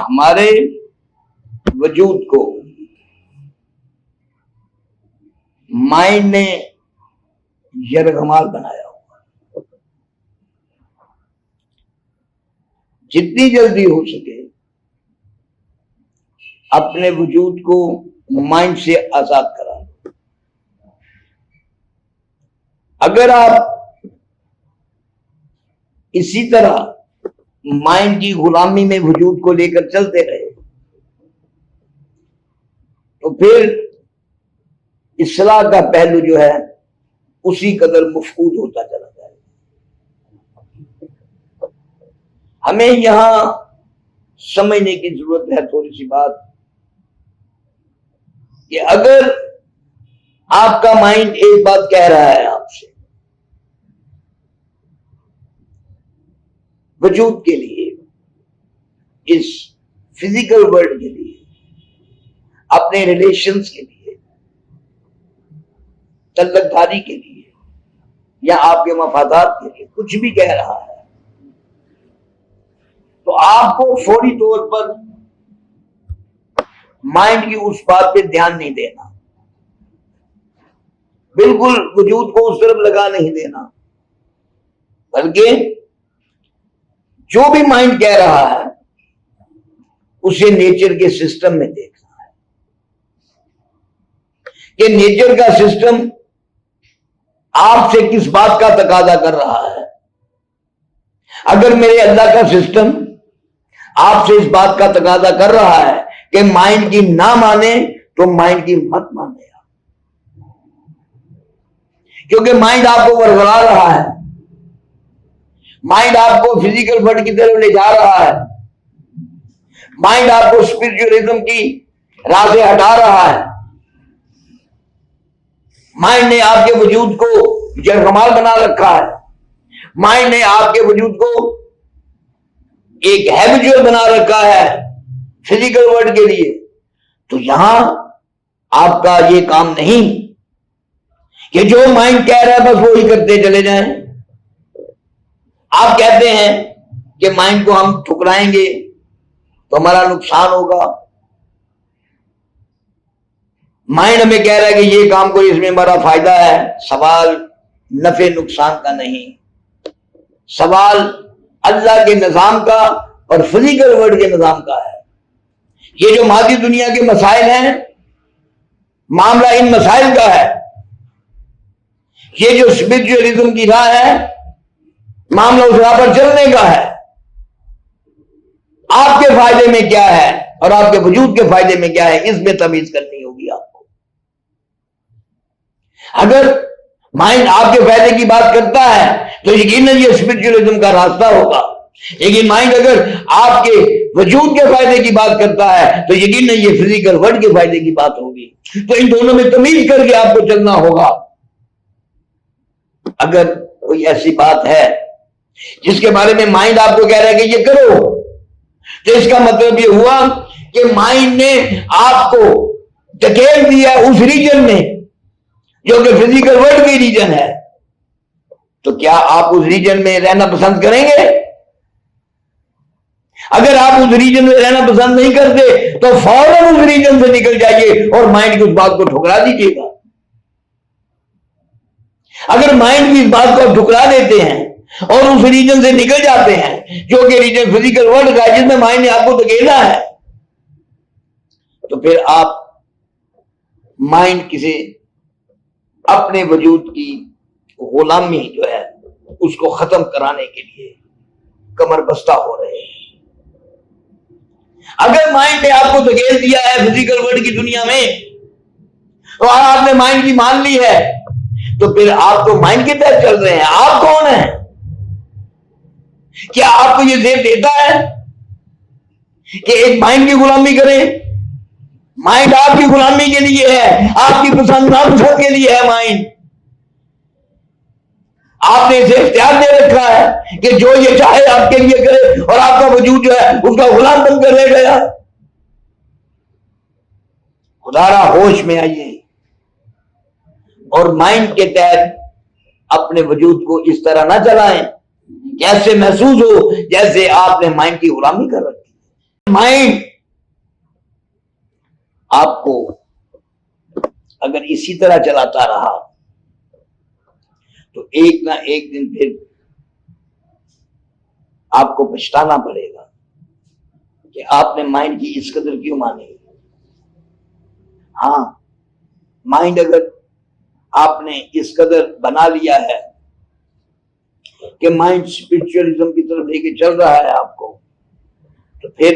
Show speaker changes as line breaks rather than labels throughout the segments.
हमारे वजूद को माइंड ने यरगमाल बनाया हुआ। जितनी जल्दी हो सके अपने वजूद को माइंड से आजाद करा। अगर आप इसी तरह माइंड की गुलामी में वजूद को लेकर चलते रहे तो फिर इस्लाह का पहलू जो है उसी कदर मफकूद होता चला जाएगा। हमें यहां समझने की जरूरत है थोड़ी सी बात कि अगर आपका माइंड एक बात कह रहा है आपसे वजूद के लिए, इस फिजिकल वर्ल्ड के लिए, अपने रिलेशंस के लिए, तल्लकधारी के लिए या आपके मफादात के लिए कुछ भी कह रहा है तो आपको फौरी तौर पर माइंड की उस बात पे ध्यान नहीं देना, बिल्कुल वजूद को उस तरफ लगा नहीं देना, बल्कि जो भी माइंड कह रहा है उसे नेचर के सिस्टम में देखना है कि नेचर का सिस्टम आपसे किस बात का तकाजा कर रहा है। अगर मेरे अल्लाह का सिस्टम आपसे इस बात का तकाजा कर रहा है कि माइंड की ना माने तो माइंड की मत माने, क्योंकि माइंड आपको वरगला रहा है, माइंड आपको फिजिकल वर्ल्ड की तरफ ले जा रहा है, माइंड आपको स्पिरिचुअलिज्म की राह से हटा रहा है, माइंड ने आपके वजूद को जरगमाल बना रखा है, माइंड ने आपके वजूद को एक हैबिचुअल बना रखा है फिजिकल वर्ल्ड के लिए। तो यहां आपका ये काम नहीं कि जो माइंड कह रहा है बस वो ही करते चले जाएं। आप कहते हैं कि माइंड को हम ठुकराएंगे तो हमारा नुकसान होगा, माइंड हमें कह रहा है कि ये काम कोई इसमें हमारा फायदा है। सवाल नफे नुकसान का नहीं, सवाल अल्लाह के निजाम का और फिजिकल वर्ल्ड के निजाम का है। ये जो मादी दुनिया के मसाइल हैं, मामला इन मसाइल का है। ये जो स्पिरिचुअलिज्म की राह है, मामला उस राह पर चलने का है। आपके फायदे में क्या है और आपके वजूद के फायदे में क्या है, इसमें तमीज करनी होगी आपको। अगर माइंड आपके फायदे की बात करता है तो यकीनन ये स्पिरिचुअलिज्म का रास्ता होगा, लेकिन माइंड अगर आपके वजूद के फायदे की बात करता है तो यकीनन ये फिजिकल वर्ल्ड के फायदे की बात होगी। तो इन दोनों में तमीज करके आपको चलना होगा। अगर कोई ऐसी बात है जिसके बारे में माइंड आपको कह रहा है कि ये करो, तो इसका मतलब ये हुआ कि माइंड ने आपको धकेल दिया उस रीजन में जो कि फिजिकल वर्ल्ड की रीजन है। तो क्या आप उस रीजन में रहना पसंद करेंगे? अगर आप उस रीजन में रहना पसंद नहीं करते तो फौरन उस रीजन से निकल जाइए और माइंड की उस बात को ठुकरा दीजिएगा। अगर माइंड की इस बात को ठुकरा देते हैं और उस रीजन से निकल जाते हैं जो कि रीजन फिजिकल वर्ल्ड का है, जिसमें माइंड ने आपको धकेला है, तो फिर आप माइंड किसी अपने वजूद की गुलामी जो है उसको खत्म कराने के लिए कमर बस्ता हो रहे हैं। अगर माइंड ने आपको धकेल दिया है फिजिकल वर्ल्ड की दुनिया में और आपने माइंड की मान ली है, तो फिर आप तो माइंड के तहत चल रहे हैं। आप कौन है? क्या आपको ये जेब देता है कि एक माइंड की गुलामी करें? माइंड आपकी गुलामी के लिए है, आपकी पसंद नापसंद के लिए है। माइंड आपने इसे इख्तियार दे रखा है कि जो ये चाहे आपके लिए करे और आपका वजूद जो है उसका गुलाम बनकर रह गया। खुदारा होश में आइए और माइंड के तहत अपने वजूद को इस तरह ना चलाएं कैसे महसूस हो जैसे आपने माइंड की गुलामी कर रखी। माइंड आपको अगर इसी तरह चलाता रहा तो एक ना एक दिन फिर आपको पछताना पड़ेगा कि आपने माइंड की इस कदर क्यों मानी। हाँ, माइंड अगर आपने इस कदर बना लिया है कि माइंड स्पिरिचुअलिज्म की तरफ लेके चल रहा है आपको, तो फिर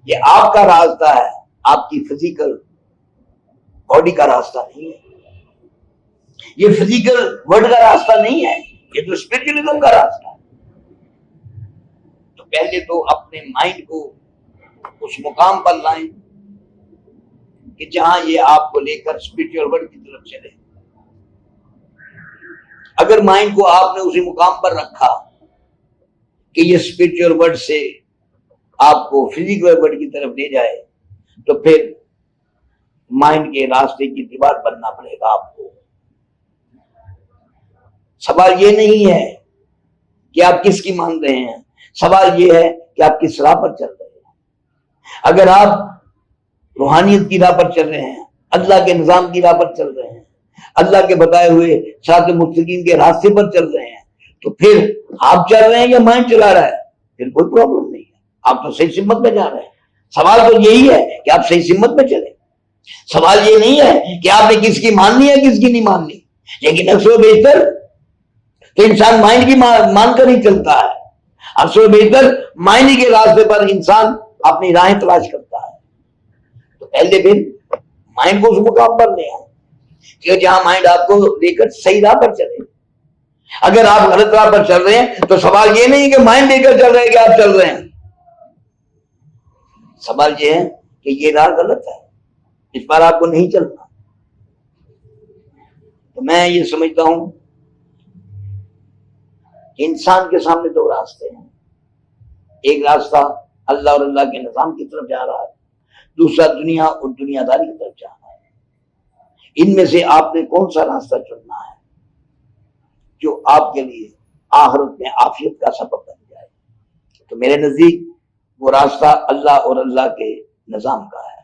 ये आपका रास्ता है, आपकी फिजिकल बॉडी का रास्ता नहीं है, ये फिजिकल वर्ल्ड का रास्ता नहीं है, ये तो स्पिरिचुअलिज्म का रास्ता है। तो पहले तो अपने माइंड को उस मुकाम पर लाएं कि जहां ये आपको लेकर स्पिरिचुअल वर्ल्ड की तरफ चले। अगर माइंड को आपने उसी मुकाम पर रखा कि ये स्पिरिचुअल वर्ल्ड से आपको फिजिकल वर्ल्ड की तरफ ले जाए, तो फिर माइंड के रास्ते की दीवार बनना पड़ेगा आपको। सवाल ये नहीं है कि आप किसकी मान रहे हैं, सवाल ये है कि आप किस राह पर चल रहे हैं। अगर आप रूहानियत की राह पर चल रहे हैं, अल्लाह के निजाम की राह पर चल रहे हैं, अल्लाह के बताए हुए सिरात मुस्तकीम के रास्ते पर चल रहे हैं, तो फिर आप चल रहे हैं या माइंड चला रहा है, फिर कोई प्रॉब्लम नहीं है, आप तो सही सिमत में जा रहे हैं। सवाल तो यही है कि आप सही सिमत में चले। सवाल ये नहीं है कि आपने किसकी माननी है किसकी नहीं माननी, लेकिन अक्सर बेहतर तो इंसान माइंड की मानकर ही चलता है। अक्सर बेहतर माइंड के रास्ते पर इंसान अपनी राहें तलाश करता है। तो पहले फिर माइंड को उस मुकाम पर ले आए कि जहां माइंड आपको लेकर सही राह पर चले। अगर आप गलत राह पर चल रहे हैं तो सवाल ये नहीं कि माइंड लेकर चल रहे हैं कि आप चल रहे हैं, सवाल ये है कि ये राह गलत है, इस पर आपको नहीं चलना। तो मैं ये समझता हूं कि इंसान के सामने दो रास्ते हैं, एक रास्ता अल्लाह और अल्लाह के निजाम की तरफ जा रहा है, दूसरा दुनिया और दुनियादारी की तरफ जा रहा है। इनमें से आपने कौन सा रास्ता चुनना है जो आपके लिए आखिरत में आफियत का सबब बन जाए? तो मेरे नजदीक वो रास्ता अल्लाह और अल्लाह के निजाम का है।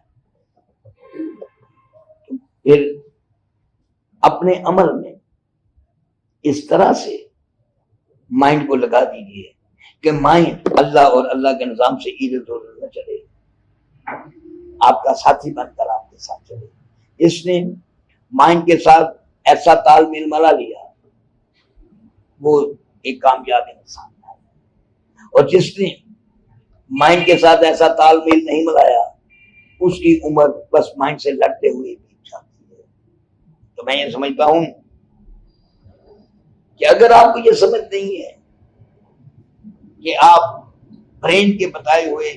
तो फिर अपने अमल में इस तरह से माइंड को लगा दीजिए कि माइंड अल्लाह और अल्लाह के निजाम से इधर उधर न चले, आपका साथी बनकर आपके साथ चले। इसने माइंड के साथ ऐसा तालमेल मिला लिया, वो एक कामयाब इंसान है। और जिसने माइंड के साथ ऐसा तालमेल नहीं मिलाया, उसकी उम्र बस माइंड से लड़ते हुए बीत जाती है। तो मैं ये समझता हूं कि अगर आपको ये समझ नहीं है कि आप ब्रेन के बताए हुए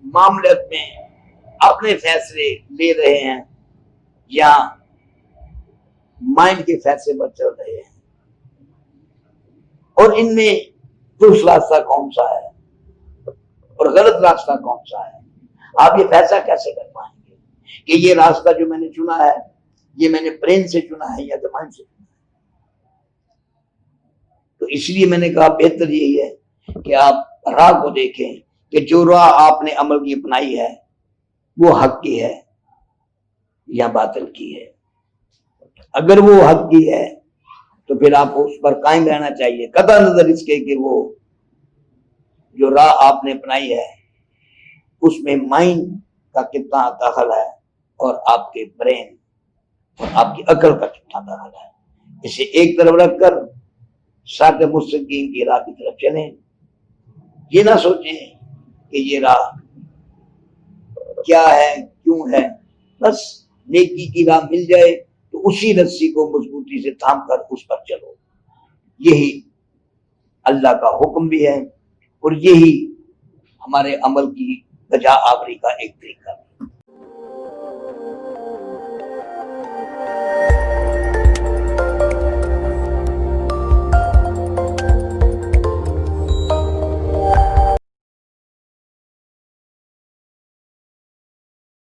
मामले में अपने फैसले ले रहे हैं या माइंड के फैसले पर चल रहे हैं, और इनमें दुरुस्त रास्ता कौन सा है और गलत रास्ता कौन सा है, आप ये फैसला कैसे कर पाएंगे कि ये रास्ता जो मैंने चुना है ये मैंने ब्रेन से चुना है या माइंड से चुना है? तो इसलिए मैंने कहा बेहतर यही है कि आप राह को देखें कि जो राह आपने अमल की अपनाई है वो हक की है या बातिल की है। अगर वो हक की है तो फिर आपको उस पर कायम रहना चाहिए, कतई नजर इसके कि वो जो राह आपने अपनाई है उसमें माइंड का कितना दखल है और आपके ब्रेन और आपकी अकल का कितना दखल है। इसे एक तरफ रखकर सिरात मुस्तकीम की राह की तरफ चलें। ये ना सोचें कि ये राह क्या है क्यों है, बस नेकी की राह मिल जाए तो उसी रस्सी को मजबूती से थाम कर उस पर चलो। यही अल्लाह का हुक्म भी है और यही हमारे अमल की बजा आवरी का एक तरीका है।